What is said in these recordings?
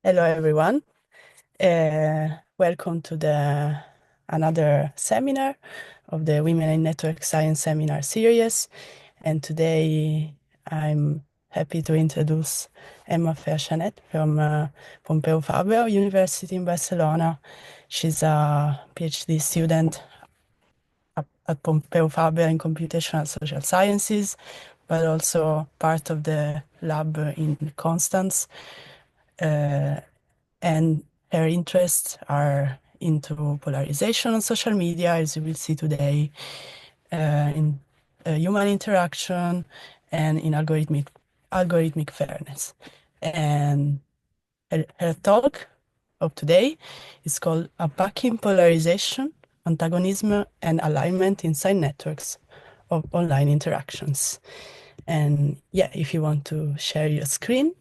Hello, everyone. Welcome to another seminar of the Women in Network Science seminar series. And today I'm happy to introduce Emma Fraxanet from Pompeu Fabra University in Barcelona. She's a PhD student at Pompeu Fabra in computational social sciences, but also part of the lab in Constance. And her interests are into polarization on social media, as you will see today, in human interaction, and in algorithmic fairness. And her talk of today is called Unpacking Polarization, Antagonism, and Alignment Inside Networks of Online Interactions. And yeah, if you want to share your screen,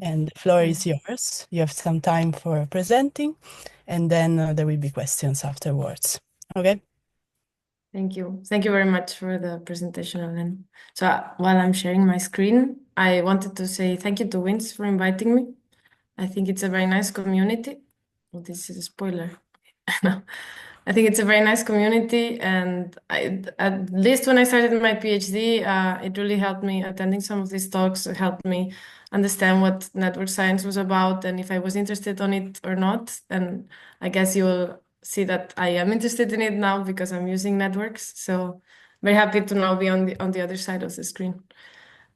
and the floor is yours. You have some time for presenting, and then there will be questions afterwards. Okay? Thank you. Thank you very much for the presentation, Ellen. So while I'm sharing my screen, I wanted to say thank you to WiNS for inviting me. I think it's a very nice community. Oh, this is a spoiler. No. I think it's a very nice community, and at least when I started my PhD, it really helped me. Attending some of these talks helped me understand what network science was about and if I was interested on it or not. And I guess you will see that I am interested in it now because I'm using networks. So very happy to now be on the other side of the screen.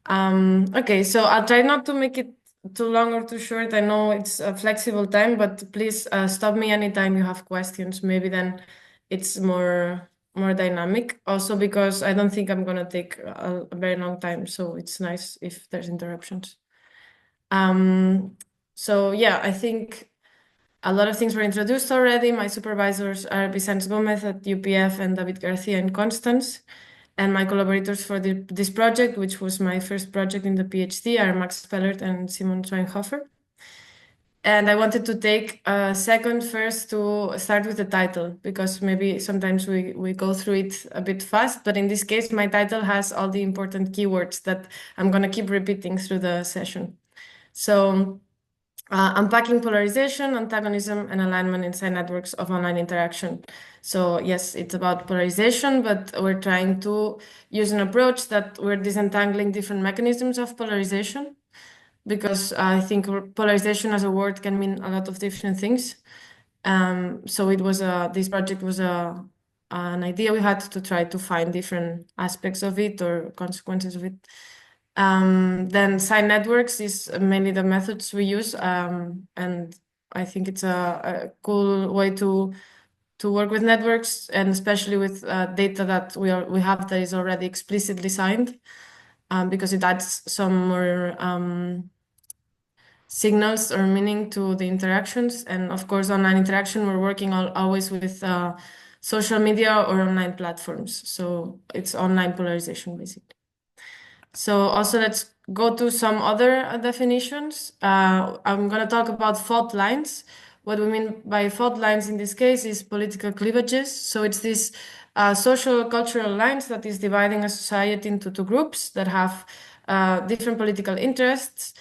Okay, so I'll try not to make it too long or too short. I know it's a flexible time, but please stop me anytime you have questions. Maybe then it's more dynamic. Also because I don't think I'm gonna take a very long time, so it's nice if there's interruptions. So yeah, I think a lot of things were introduced already. My supervisors are Vicente Gomez at UPF and David Garcia in Constance. And my collaborators for this project, which was my first project in the PhD, are Max Pellert and Simon Schweinhofer. And I wanted to take a second first to start with the title, because maybe sometimes we go through it a bit fast, but in this case, my title has all the important keywords that I'm going to keep repeating through the session. So unpacking polarization, antagonism, and alignment inside networks of online interaction. So yes, it's about polarization, but we're trying to use an approach that we're disentangling different mechanisms of polarization, because I think polarization as a word can mean a lot of different things. So this project was an idea we had to try to find different aspects of it or consequences of it. Then side networks is mainly the methods we use, and I think it's a cool way to work with networks, and especially with data that we have that is already explicitly signed, because it adds some more signals or meaning to the interactions. And of course, online interaction, we're working always with social media or online platforms. So it's online polarization, basically. So also let's go to some other definitions. I'm going to talk about fault lines. What we mean by fault lines in this case is political cleavages. So it's these social cultural lines that is dividing a society into two groups that have different political interests.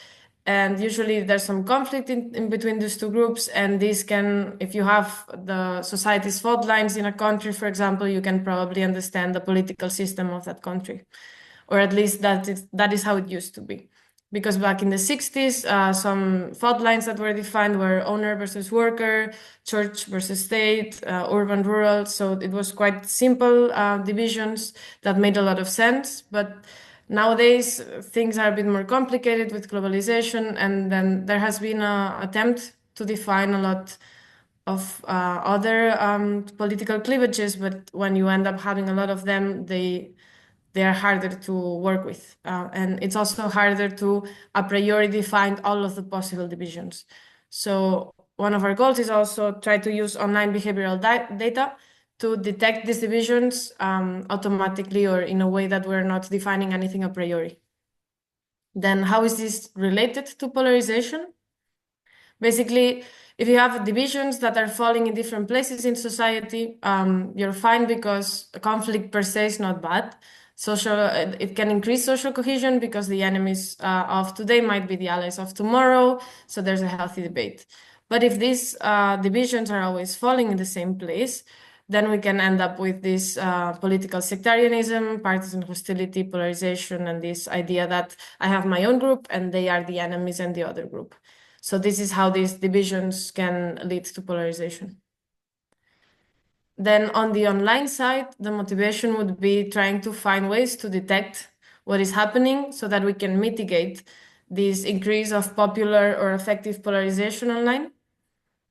And usually there's some conflict in between these two groups. And this can, if you have the society's fault lines in a country, for example, you can probably understand the political system of that country, or at least that is how it used to be. Because back in the 60s, some fault lines that were defined were owner versus worker, church versus state, urban, rural. So it was quite simple divisions that made a lot of sense. But nowadays, things are a bit more complicated with globalization. And then there has been an attempt to define a lot of other political cleavages. But when you end up having a lot of them, they are harder to work with. And it's also harder to a priori define all of the possible divisions. So one of our goals is also try to use online behavioral data to detect these divisions automatically, or in a way that we're not defining anything a priori. Then how is this related to polarization? Basically, if you have divisions that are falling in different places in society, you're fine because conflict per se is not bad. it can increase social cohesion because the enemies of today might be the allies of tomorrow. So there's a healthy debate. But if these divisions are always falling in the same place, then we can end up with this political sectarianism, partisan hostility, polarization, and this idea that I have my own group and they are the enemies and the other group. So this is how these divisions can lead to polarization. Then on the online side, the motivation would be trying to find ways to detect what is happening so that we can mitigate this increase of popular or effective polarization online.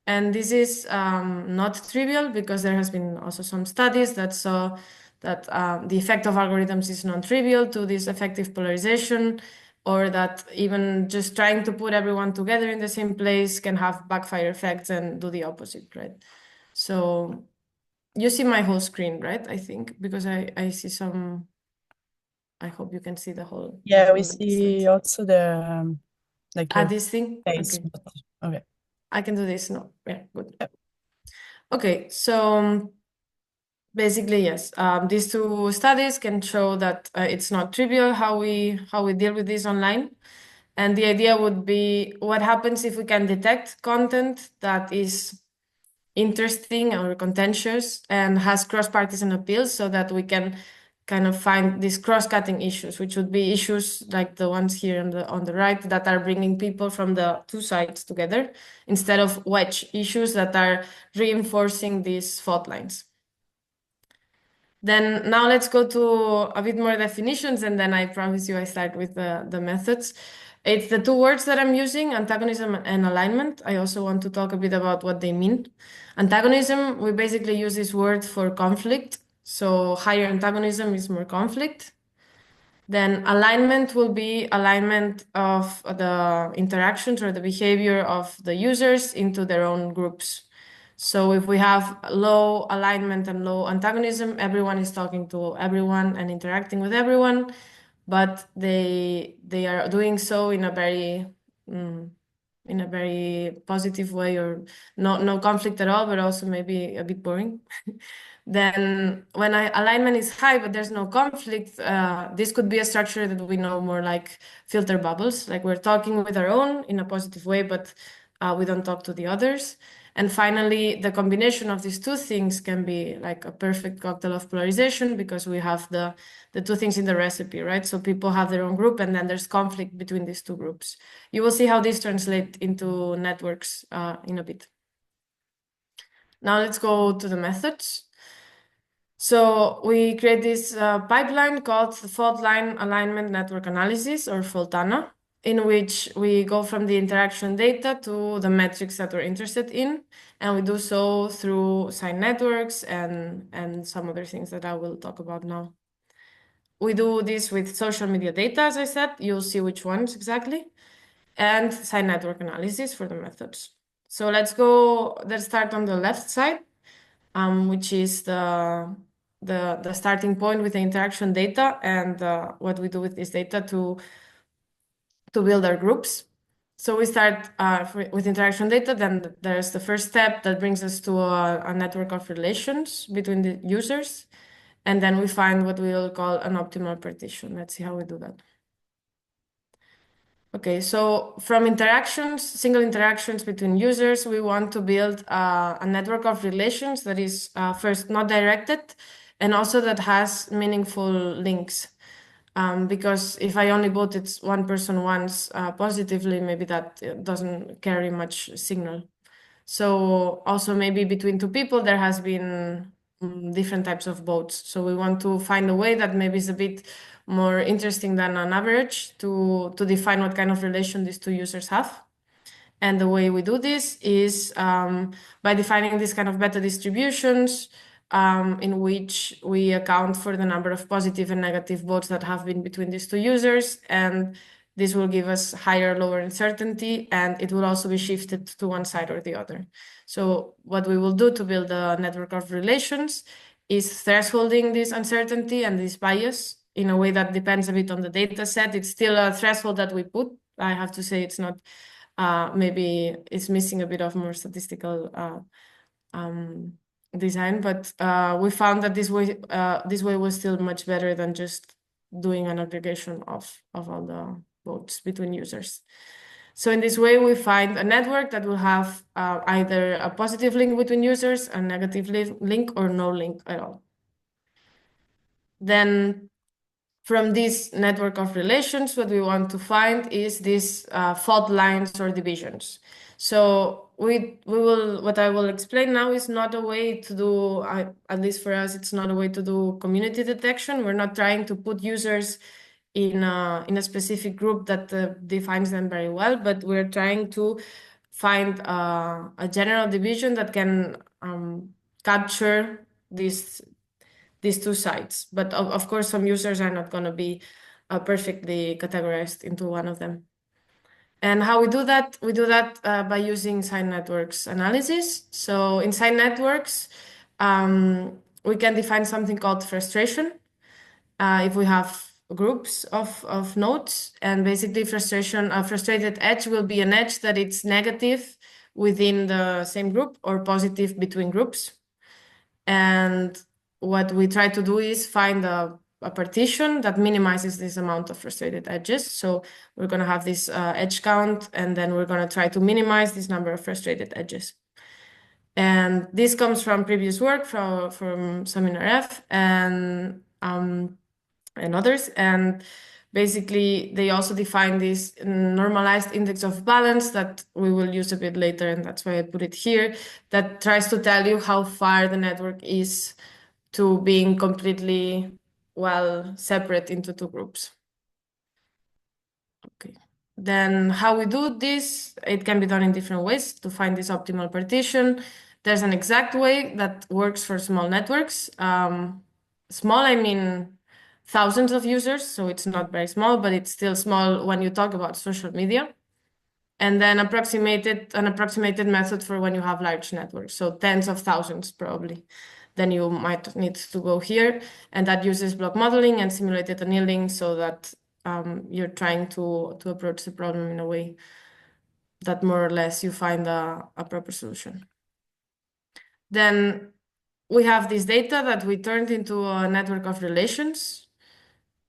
And this is not trivial because there has been also some studies that saw that the effect of algorithms is non-trivial to this effective polarization, or that even just trying to put everyone together in the same place can have backfire effects and do the opposite, right? So you see my whole screen, right? I think because I see some. I hope you can see the whole. Yeah, we see slides. also the like your This thing. face. Okay, But, okay. I can do this. No, yeah, good. Yep. Okay, so basically, yes, these two studies can show that it's not trivial how we deal with this online, and the idea would be what happens if we can detect content that is interesting or contentious and has cross-partisan appeal so that we can kind of find these cross-cutting issues, which would be issues like the ones here on the right that are bringing people from the two sides together instead of wedge issues that are reinforcing these fault lines. Then now let's go to a bit more definitions, and then I promise you I start with the methods. It's the two words that I'm using, antagonism and alignment. I also want to talk a bit about what they mean. Antagonism, we basically use this word for conflict. So higher antagonism is more conflict. Then alignment will be alignment of the interactions or the behavior of the users into their own groups. So if we have low alignment and low antagonism, everyone is talking to everyone and interacting with everyone, but they are doing so in a very positive way, or no conflict at all, but also maybe a bit boring. Then when alignment is high, but there's no conflict, this could be a structure that we know more like filter bubbles, like we're talking with our own in a positive way, but we don't talk to the others. And finally, the combination of these two things can be like a perfect cocktail of polarization because we have the two things in the recipe, right? So people have their own group and then there's conflict between these two groups. You will see how this translates into networks in a bit. Now let's go to the methods. So we create this pipeline called the fault line alignment network analysis, or FAULT-ANA, in which we go from the interaction data to the metrics that we're interested in. And we do so through signed networks and some other things that I will talk about now. We do this with social media data, as I said. You'll see which ones exactly. And signed network analysis for the methods. So let's start on the left side, which is the starting point with the interaction data and what we do with this data to build our groups. So we start with interaction data, then there's the first step that brings us to a network of relations between the users. And then we find what we will call an optimal partition. Let's see how we do that. Okay, so from single interactions between users, we want to build a network of relations that is first not directed and also that has meaningful links. Because if I only voted one person once positively, maybe that doesn't carry much signal. So also maybe between two people, there has been different types of votes. So we want to find a way that maybe is a bit more interesting than an average to define what kind of relation these two users have. And the way we do this is by defining these kind of beta distributions in which we account for the number of positive and negative votes that have been between these two users. And this will give us higher, lower uncertainty, and it will also be shifted to one side or the other. So what we will do to build a network of relations is thresholding this uncertainty and this bias in a way that depends a bit on the data set. It's still a threshold that we put. I have to say it's not, maybe it's missing a bit of more statistical design, but we found that this way was still much better than just doing an aggregation of all the votes between users. So in this way, we find a network that will have either a positive link between users, a negative link, or no link at all. Then from this network of relations, what we want to find is these fault lines or divisions. So what I will explain now is not a way to do, at least for us, it's not a way to do community detection. We're not trying to put users in a specific group that defines them very well, but we're trying to find a general division that can capture these two sides. But of course, some users are not going to be perfectly categorized into one of them. And how we do that? We do that by using sign networks analysis. So in sign networks, we can define something called frustration. If we have groups of nodes, and basically a frustrated edge will be an edge that it's negative within the same group or positive between groups. And what we try to do is find a partition that minimizes this amount of frustrated edges. So we're going to have this edge count, and then we're going to try to minimize this number of frustrated edges. And this comes from previous work from Seminar F and others. And basically, they also define this normalized index of balance that we will use a bit later, and that's why I put it here, that tries to tell you how far the network is to being completely well separate into two groups. Okay. Then how we do this, it can be done in different ways to find this optimal partition. There's an exact way that works for small networks. Small, I mean thousands of users, so it's not very small, but it's still small when you talk about social media. And then an approximated method for when you have large networks, so tens of thousands probably. Then you might need to go here, and that uses block modeling and simulated annealing so that you're trying to approach the problem in a way that more or less you find a proper solution. Then we have this data that we turned into a network of relations.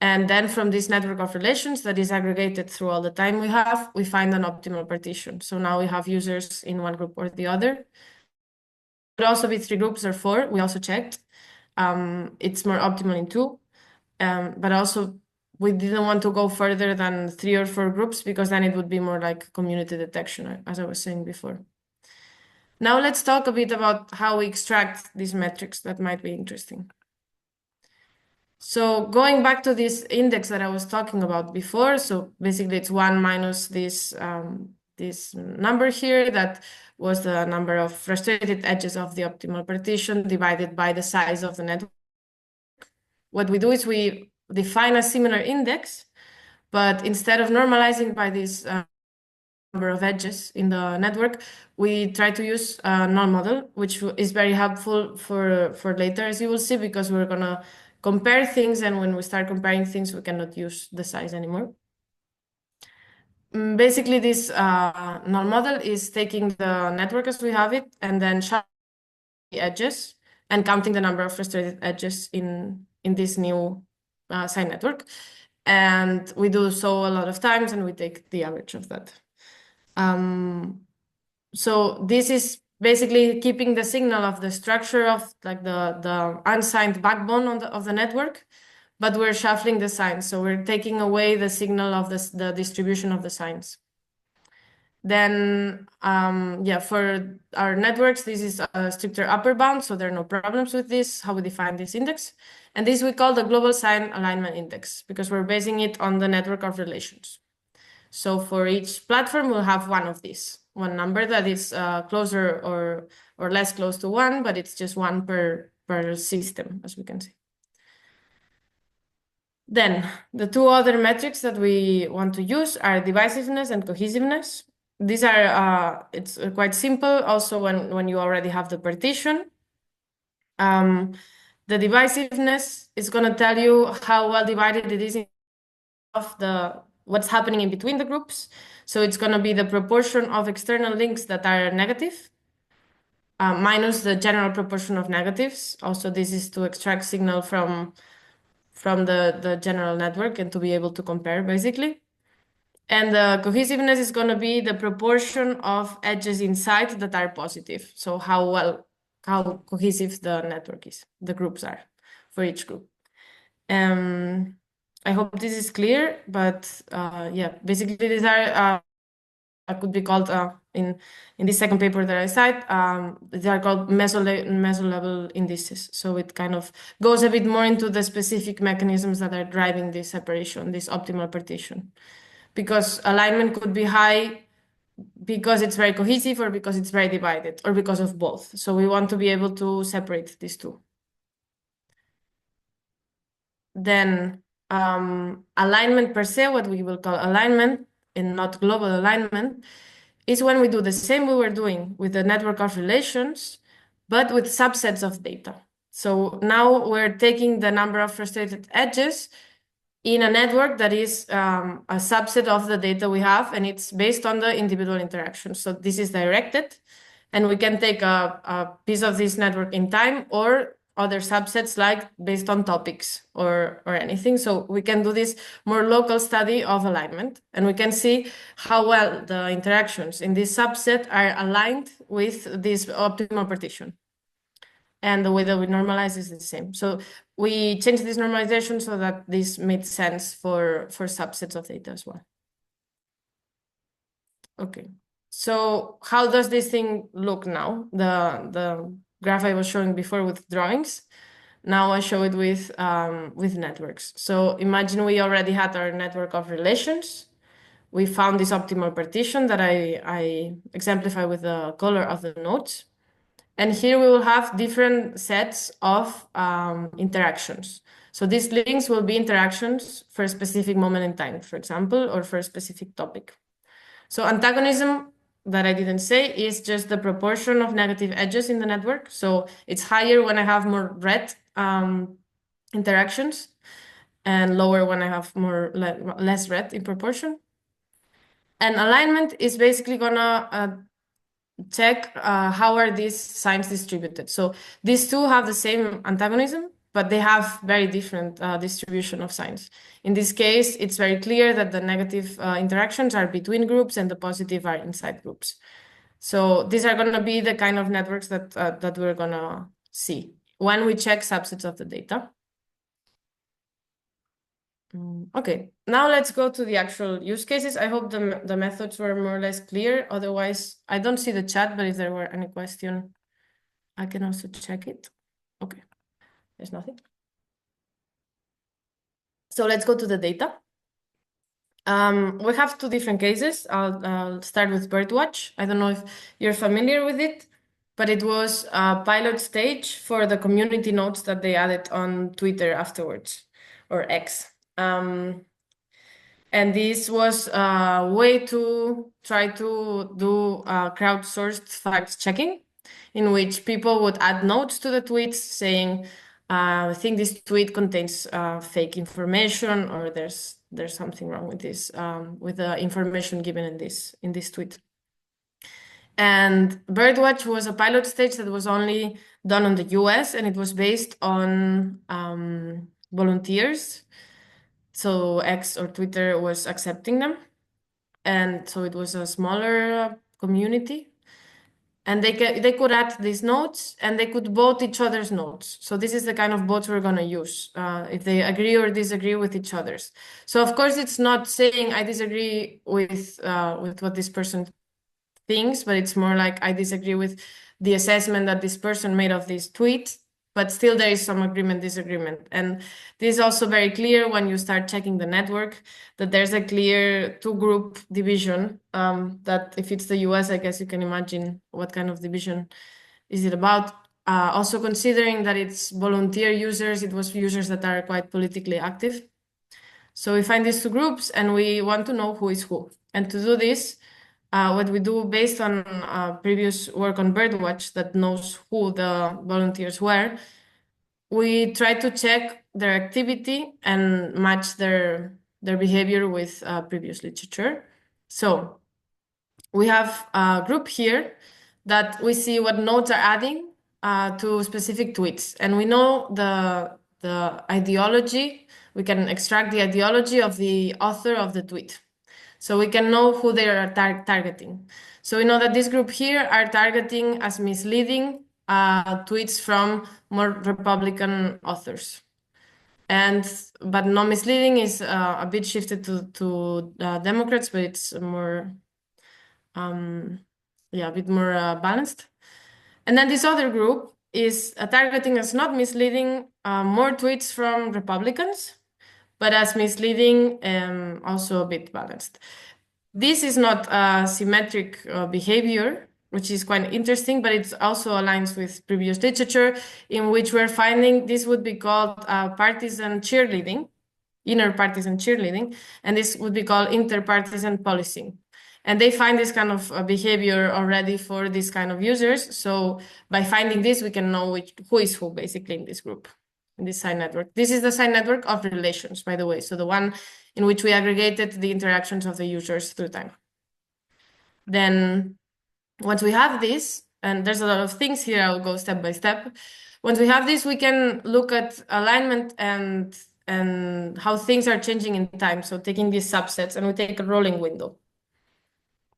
And then from this network of relations that is aggregated through all the time we have, we find an optimal partition. So now we have users in one group or the other. It could also be 3 groups or 4. We also checked. It's more optimal in 2. But also we didn't want to go further than 3 or 4 groups because then it would be more like community detection, as I was saying before. Now let's talk a bit about how we extract these metrics that might be interesting. So going back to this index that I was talking about before, so basically it's 1 minus this number here that was the number of frustrated edges of the optimal partition divided by the size of the network. What we do is we define a similar index, but instead of normalizing by this number of edges in the network, we try to use a null model, which is very helpful for later, as you will see, because we're going to compare things, and when we start comparing things, we cannot use the size anymore. Basically, this null model is taking the network as we have it and then shuffling the edges and counting the number of frustrated edges in this new sign network. And we do so a lot of times, and we take the average of that. So this is basically keeping the signal of the structure of like the unsigned backbone of the network, but we're shuffling the signs. So we're taking away the signal of the distribution of the signs. Then, yeah, for our networks, this is a stricter upper bound, so there are no problems with this, how we define this index. And this we call the global sign alignment index because we're basing it on the network of relations. So for each platform, we'll have one of these, one number that is closer or less close to 1, but it's just 1 per system, as we can see. Then the 2 other metrics that we want to use are divisiveness and cohesiveness. These are, it's quite simple also when you already have the partition. The divisiveness is going to tell you how well divided it is of what's happening in between the groups. So it's going to be the proportion of external links that are negative minus the general proportion of negatives. Also, this is to extract signal from from the general network and to be able to compare basically. And the cohesiveness is going to be the proportion of edges inside that are positive. So how cohesive the network is, the groups are for each group. I hope this is clear, but yeah, basically these are could be called in this second paper that I cite, they are called meso-level indices. So it kind of goes a bit more into the specific mechanisms that are driving this separation, this optimal partition. Because alignment could be high because it's very cohesive or because it's very divided or because of both. So we want to be able to separate these two. Then alignment per se, what we will call alignment and not global alignment, is when we do the same we were doing with the network of relations, but with subsets of data. So now we're taking the number of frustrated edges in a network that is a subset of the data we have, and it's based on the individual interactions. So this is directed, and we can take a piece of this network in time or other subsets like based on topics or anything. So we can do this more local study of alignment, and we can see how well the interactions in this subset are aligned with this optimal partition. And the way that we normalize is the same. So we changed this normalization so that this made sense for subsets of data as well. Okay. So how does this thing look now? The graph I was showing before with drawings. Now I show it with networks. So imagine we already had our network of relations. We found this optimal partition that I exemplify with the color of the nodes. And here we will have different sets of interactions. So these links will be interactions for a specific moment in time, for example, or for a specific topic. So antagonism, that I didn't say, is just the proportion of negative edges in the network. So it's higher when I have more red interactions and lower when I have less red in proportion. And alignment is basically gonna check how are these signs distributed. So these two have the same antagonism, but they have very different distribution of signs. In this case, it's very clear that the negative interactions are between groups and the positive are inside groups. So these are going to be the kind of networks that we're going to see when we check subsets of the data. Okay, now let's go to the actual use cases. I hope the methods were more or less clear. Otherwise, I don't see the chat, but if there were any question, I can also check it. Okay, there's nothing. So let's go to the data. We have two different cases. I'll start with Birdwatch. I don't know if you're familiar with it, but it was a pilot stage for the community notes that they added on Twitter afterwards, or X. And this was a way to try to do crowdsourced fact checking, in which people would add notes to the tweets saying, I think this tweet contains fake information, or there's something wrong with this, with the information given in this tweet. And Birdwatch was a pilot stage that was only done in the US, and it was based on volunteers. So X or Twitter was accepting them. And so it was a smaller community. And they could add these notes and they could vote each other's notes. So this is the kind of votes we're going to use, if they agree or disagree with each other's. So of course, it's not saying I disagree with what this person thinks, but it's more like I disagree with the assessment that this person made of this tweet, but still there is some agreement, disagreement. And this is also very clear when you start checking the network, that there's a clear two-group division, that if it's the US, I guess you can imagine what kind of division is it about. Also considering that it's volunteer users, it was users that are quite politically active. So we find these two groups and we want to know who is who. And to do this, what we do based on previous work on Birdwatch that knows who the volunteers were, we try to check their activity and match their behavior with previous literature. So we have a group here that we see what nodes are adding to specific tweets. And we know the ideology. We can extract the ideology of the author of the tweet. So we can know who they are targeting. So we know that this group here are targeting as misleading tweets from more Republican authors. But non misleading is a bit shifted to Democrats, but it's more, a bit more balanced. And then this other group is targeting as not misleading more tweets from Republicans, but as misleading, also a bit balanced. This is not symmetric behavior, which is quite interesting, but it also aligns with previous literature in which we're finding this would be called partisan cheerleading, inner partisan cheerleading, and this would be called interpartisan policing. And they find this kind of behavior already for these kind of users. So by finding this, we can know who is who basically in this group, in this sign network. This is the sign network of relations, by the way. So the one in which we aggregated the interactions of the users through time. Then once we have this, and there's a lot of things here, I'll go step by step. Once we have this, we can look at alignment and how things are changing in time. So taking these subsets and we take a rolling window.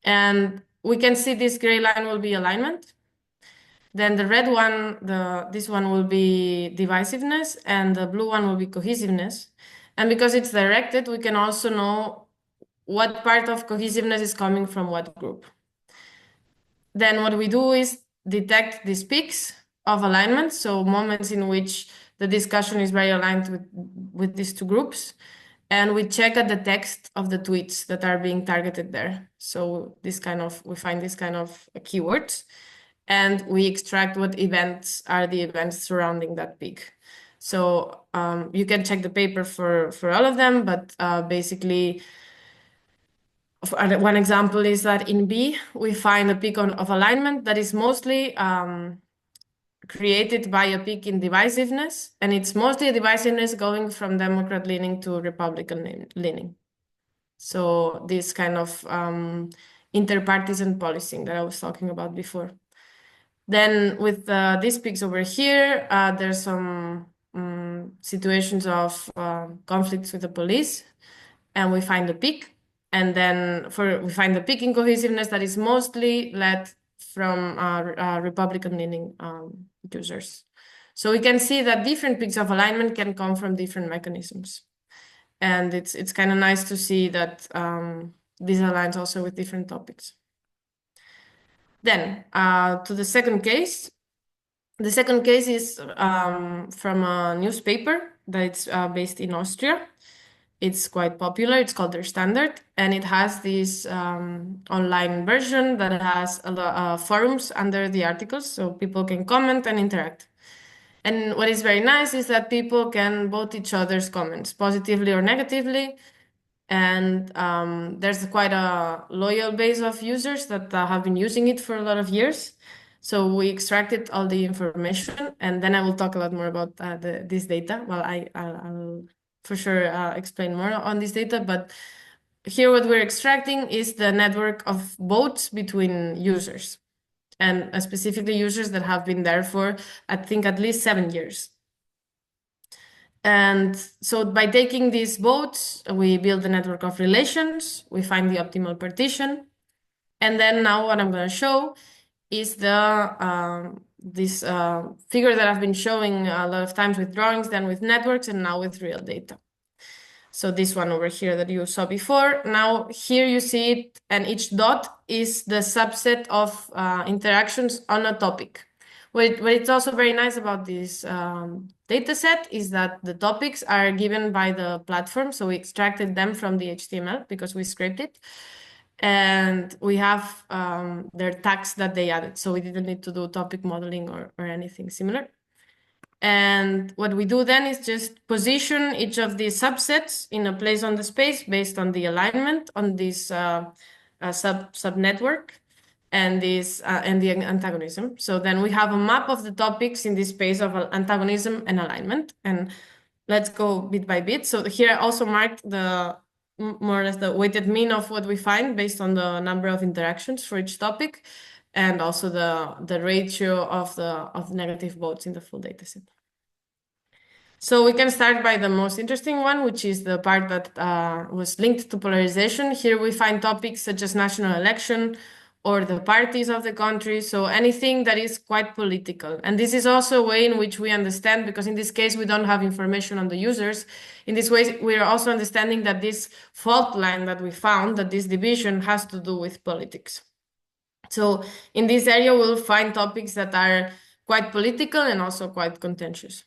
And we can see this gray line will be alignment. Then the red one, this one will be divisiveness, and the blue one will be cohesiveness. And because it's directed, we can also know what part of cohesiveness is coming from what group. Then what we do is detect these peaks of alignment, so moments in which the discussion is very aligned with these two groups. And we check at the text of the tweets that are being targeted there. So we find this kind of keywords, and we extract what events are the events surrounding that peak. So you can check the paper for all of them, but basically, one example is that in B, we find a peak of alignment that is mostly created by a peak in divisiveness, and it's mostly a divisiveness going from Democrat leaning to Republican leaning. So this kind of interpartisan policing that I was talking about before. Then with these peaks over here, there's some situations of conflicts with the police, and we find the peak. And then we find the peak in cohesiveness that is mostly led from Republican leaning users. So we can see that different peaks of alignment can come from different mechanisms. And it's kind of nice to see that this aligns also with different topics. Then to the second case. The second case is from a newspaper that's based in Austria. It's quite popular. It's called Der Standard, and it has this online version that has a lot forums under the articles, so people can comment and interact. And what is very nice is that people can vote each other's comments, positively or negatively. And there's quite a loyal base of users that have been using it for a lot of years. So we extracted all the information, and then I will talk a lot more about this data. Well, I'll for sure explain more on this data, but here what we're extracting is the network of votes between users, and specifically users that have been there for, I think, at least 7 years. And so by taking these votes, we build a network of relations, we find the optimal partition. And then now what I'm going to show is this figure that I've been showing a lot of times with drawings, then with networks, and now with real data. So this one over here that you saw before, now here you see it, and each dot is the subset of interactions on a topic. What it's also very nice about this data set is that the topics are given by the platform. So we extracted them from the HTML because we scraped it. And we have their tags that they added. So we didn't need to do topic modeling or anything similar. And what we do then is just position each of these subsets in a place on the space based on the alignment on this sub network and this and the antagonism. So then we have a map of the topics in this space of antagonism and alignment. And let's go bit by bit. So here I also marked the more or less the weighted mean of what we find based on the number of interactions for each topic, and also the ratio of the negative votes in the full data set. So we can start by the most interesting one, which is the part that was linked to polarization. Here we find topics such as national election or the parties of the country. So anything that is quite political. And this is also a way in which we understand, because in this case, we don't have information on the users. In this way, we are also understanding that this fault line that we found, that this division has to do with politics. So in this area, we'll find topics that are quite political and also quite contentious.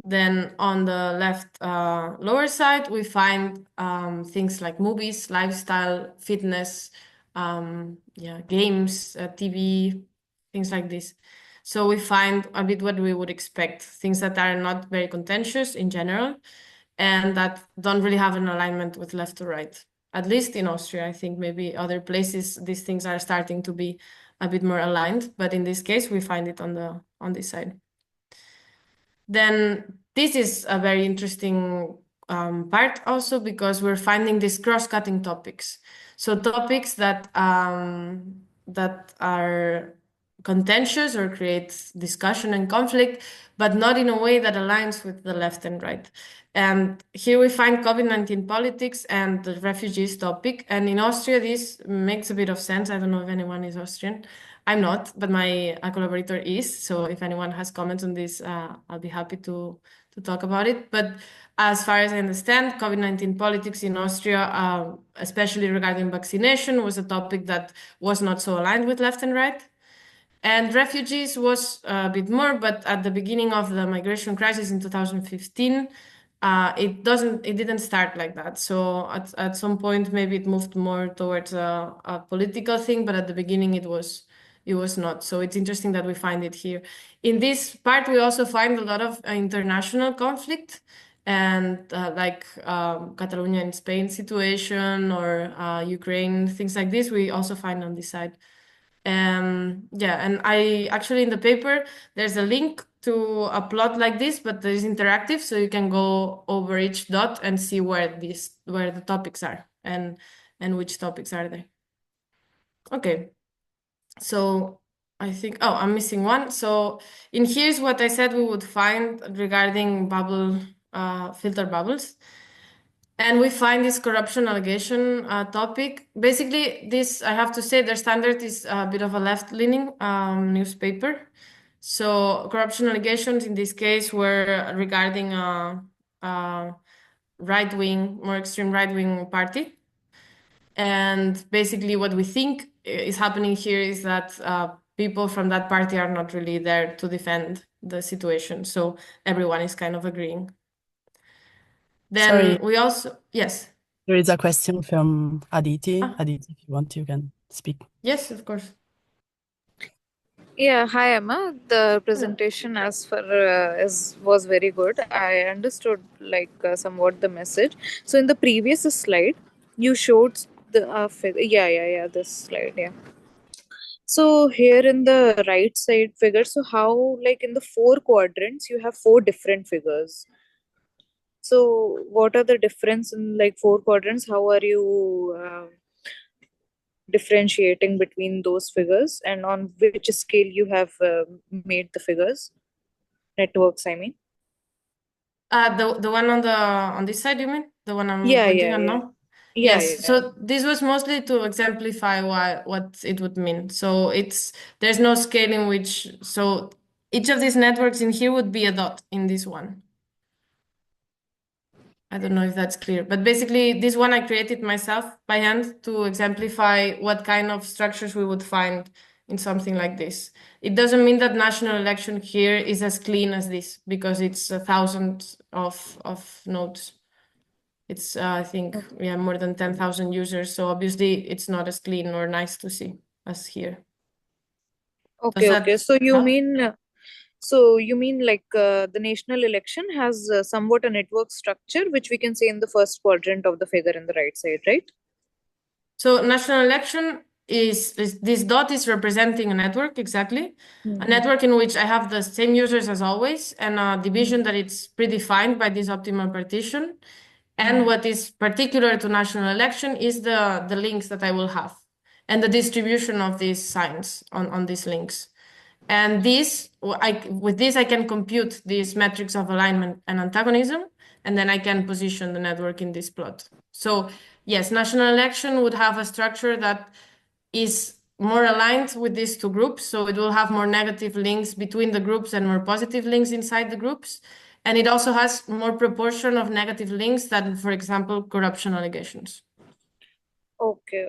Then on the left lower side, we find things like movies, lifestyle, fitness, games, TV, things like this. So we find a bit what we would expect, things that are not very contentious in general and that don't really have an alignment with left or right. At least in Austria, I think maybe other places these things are starting to be a bit more aligned, but in this case, we find it on this side. Then this is a very interesting part also because we're finding these cross-cutting topics. So topics that that are contentious or create discussion and conflict, but not in a way that aligns with the left and right. And here we find COVID-19 politics and the refugees topic. And in Austria, this makes a bit of sense. I don't know if anyone is Austrian. I'm not, but my collaborator is. So if anyone has comments on this, I'll be happy to talk about it. But as far as I understand, COVID-19 politics in Austria, especially regarding vaccination, was a topic that was not so aligned with left and right. And refugees was a bit more, but at the beginning of the migration crisis in 2015, it didn't start like that. So at some point, maybe it moved more towards a political thing, but at the beginning it was not. So it's interesting that we find it here. In this part, we also find a lot of international conflict and Catalonia and Spain situation or Ukraine, things like this, we also find on this side. And I actually in the paper, there's a link to a plot like this, but there is interactive, so you can go over each dot and see where the topics are and which topics are there. Okay, so I think, oh, I'm missing one. So in here's what I said we would find regarding filter bubbles. And we find this corruption allegation topic. Basically, this, I have to say, their standard is a bit of a left-leaning newspaper. So corruption allegations in this case were regarding a right-wing, more extreme right-wing party. And basically what we think is happening here is that people from that party are not really there to defend the situation. So everyone is kind of agreeing. Then Sorry, we also, yes. there is a question from Aditi. Ah. Aditi, if you want, you can speak. Yes, of course. Yeah, hi Emma. The Hello. presentation as for was very good. I understood somewhat the message. So in the previous slide, you showed the yeah, this slide, yeah. So here in the right side figure, so how like in the four quadrants you have four different figures. So what are the difference in like four quadrants? How are you differentiating between those figures, and on which scale you have made the figures, networks, I mean? The one on this side, you mean? The one I'm Yeah, pointing yeah, on yeah. now? Yeah, Yes. yeah. So this was mostly to exemplify what it would mean. So there's no scale in which, so each of these networks in here would be a dot in this one. I don't know if that's clear, but basically this one I created myself by hand to exemplify what kind of structures we would find in something like this. It doesn't mean that national election here is as clean as this because it's 1,000 of nodes. It's I think more than 10,000 users. So obviously it's not as clean or nice to see as here. Okay, Does okay. that So you help? mean the national election has somewhat a network structure, which we can say in the first quadrant of the figure in the right side, right? So national election is this dot is representing a network, exactly. A network in which I have the same users as always and a division that it's predefined by this optimal partition. And what is particular to national election is the links that I will have and the distribution of these signs on these links. And with this, I can compute these metrics of alignment and antagonism, and then I can position the network in this plot. So yes, national election would have a structure that is more aligned with these two groups. So it will have more negative links between the groups and more positive links inside the groups. And it also has more proportion of negative links than, for example, corruption allegations. Okay,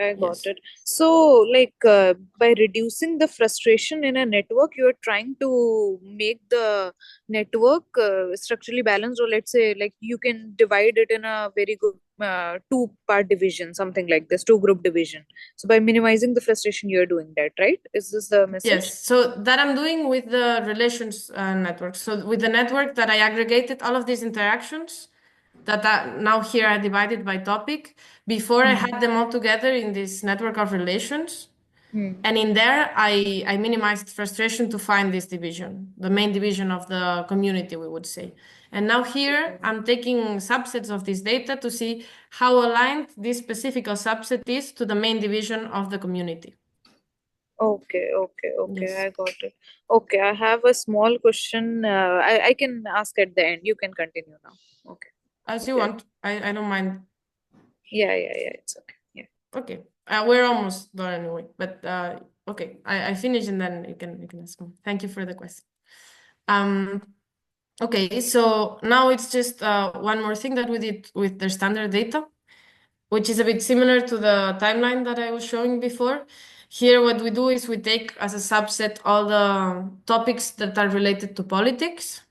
I got Yes. it. So, like, by reducing the frustration in a network, you are trying to make the network structurally balanced, or let's say, like, you can divide it in a very good two-part division, something like this, two-group division. So, by minimizing the frustration, you're doing that, right? Is this the message? Yes, so that I'm doing with the relations network. So with the network that I aggregated all of these interactions that are now here are divided by topic. Before I Hmm. had them all together in this network of relations. Hmm. And in there, I minimized frustration to find this division, the main division of the community, we would say. And now here, I'm taking subsets of this data to see how aligned this specific subset is to the main division of the community. Okay, Yes, I got it. Okay, I have a small question. I can ask at the end. You can continue now. Okay. as you Okay. want. I don't mind. Yeah, it's okay. Yeah. Okay, we're almost done anyway. But okay, I finish and then you can ask me. Thank you for the question. Um, okay, so now it's just one more thing that we did with the standard data, which is a bit similar to the timeline that I was showing before. Here, what we do is we take as a subset all the topics that are related to politics.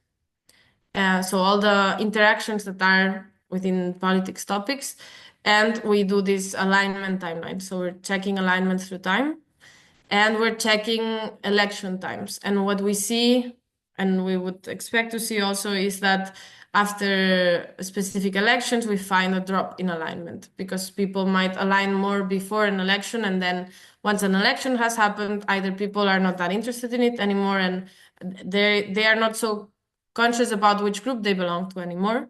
So all the interactions that are within politics topics, and we do this alignment timeline. So we're checking alignment through time, and we're checking election times. And what we see, and we would expect to see also, is that after specific elections, we find a drop in alignment because people might align more before an election, and then once an election has happened, either people are not that interested in it anymore, and they are not so conscious about which group they belong to anymore.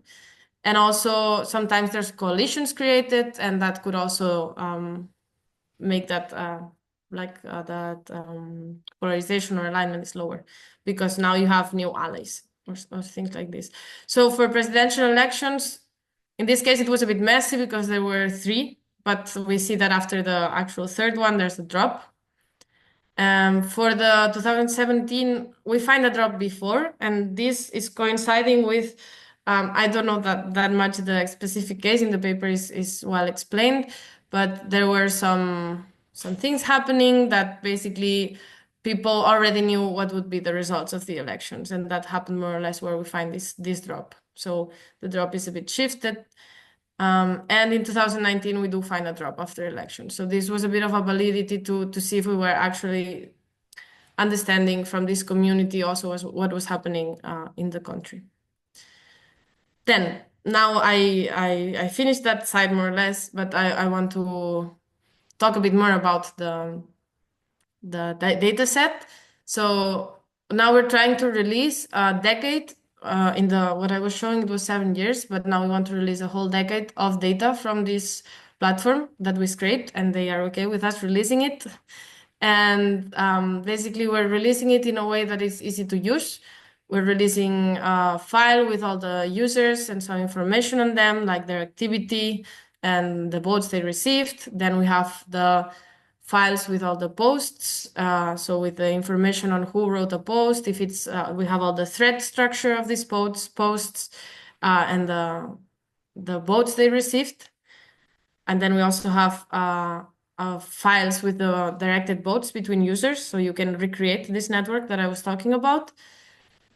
And also sometimes there's coalitions created, and that could also make that polarization or alignment is lower because now you have new allies or things like this. So for presidential elections, in this case, it was a bit messy because there were three, but we see that after the actual third one, there's a drop. For the 2017, we find a drop before, and this is coinciding with, I don't know that much the specific case in the paper is well explained, but there were some things happening that basically people already knew what would be the results of the elections, and that happened more or less where we find this drop. So the drop is a bit shifted. And in 2019, we do find a drop after election. So this was a bit of a validity to see if we were actually understanding from this community also what was happening in the country. Then now I finished that side more or less, but I want to talk a bit more about the data set. So now we're trying to release a decade. In the what I was showing, it was 7 years, but now we want to release a whole decade of data from this platform that we scraped, and they are okay with us releasing it. And basically, we're releasing it in a way that is easy to use. We're releasing a file with all the users and some information on them, like their activity and the votes they received. Then we have the files with all the posts, so with the information on who wrote a post, if it's we have all the thread structure of these posts and the votes they received, and then we also have files with the directed votes between users, so you can recreate this network that I was talking about.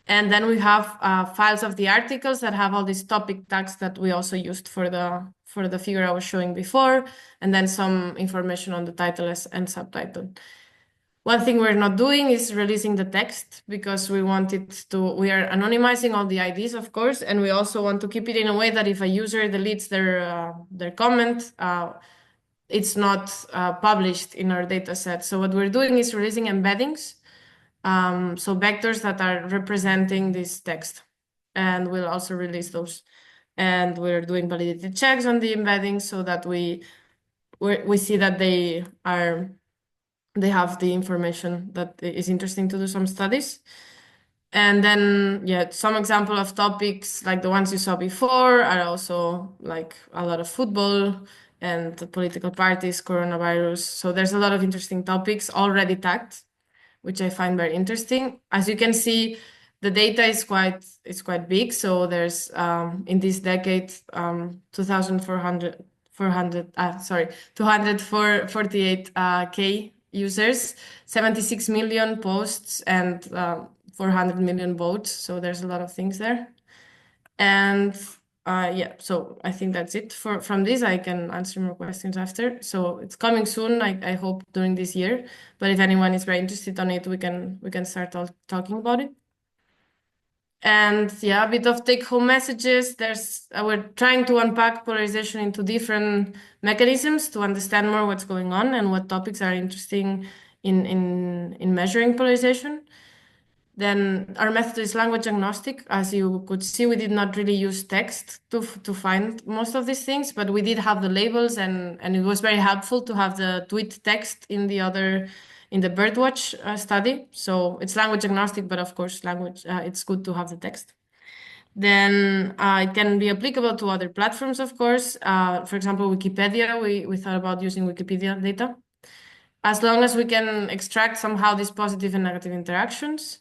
And then we have files of the articles that have all these topic tags that we also used for the figure I was showing before, and then some information on the title and subtitle. One thing we're not doing is releasing the text because we are anonymizing all the IDs, of course, and we also want to keep it in a way that if a user deletes their comment, it's not published in our data set. So what we're doing is releasing embeddings, so vectors that are representing this text, and we'll also release those. And we're doing validity checks on the embeddings so that we see that they are they have the information that is interesting to do some studies. And then, yeah, some example of topics like the ones you saw before are also like a lot of football and the political parties, coronavirus. So there's a lot of interesting topics already tagged, which I find very interesting. As you can see, the data is quite big. So there's in this decade 2,400 sorry 248 k users, 76 million posts, and 400 million votes. So there's a lot of things there. And yeah, so I think that's it for from this. I can answer more questions after. So it's coming soon. I hope during this year. But if anyone is very interested on it, we can start talking about it. And yeah, a bit of take-home messages. There's we're trying to unpack polarization into different mechanisms to understand more what's going on and what topics are interesting in measuring polarization. Then our method is language agnostic. As you could see, we did not really use text to find most of these things, but we did have the labels, and it was very helpful to have the tweet text in the birdwatch study. So it's language agnostic, but of course, language it's good to have the text. Then it can be applicable to other platforms, of course. For example, Wikipedia, we thought about using Wikipedia data. As long as we can extract somehow these positive and negative interactions.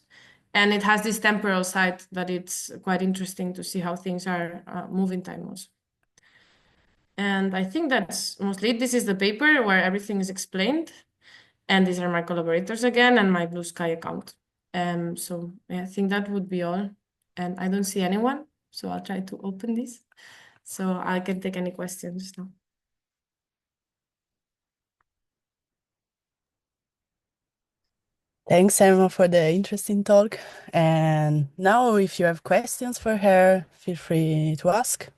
And it has this temporal side that it's quite interesting to see how things are moving time also. And I think that's mostly it. This is the paper where everything is explained. And these are my collaborators again and my Blue Sky account. So yeah, I think that would be all. And I don't see anyone, so I'll try to open this. So I can take any questions now. Thanks, Emma, for the interesting talk. And now, if you have questions for her, feel free to ask.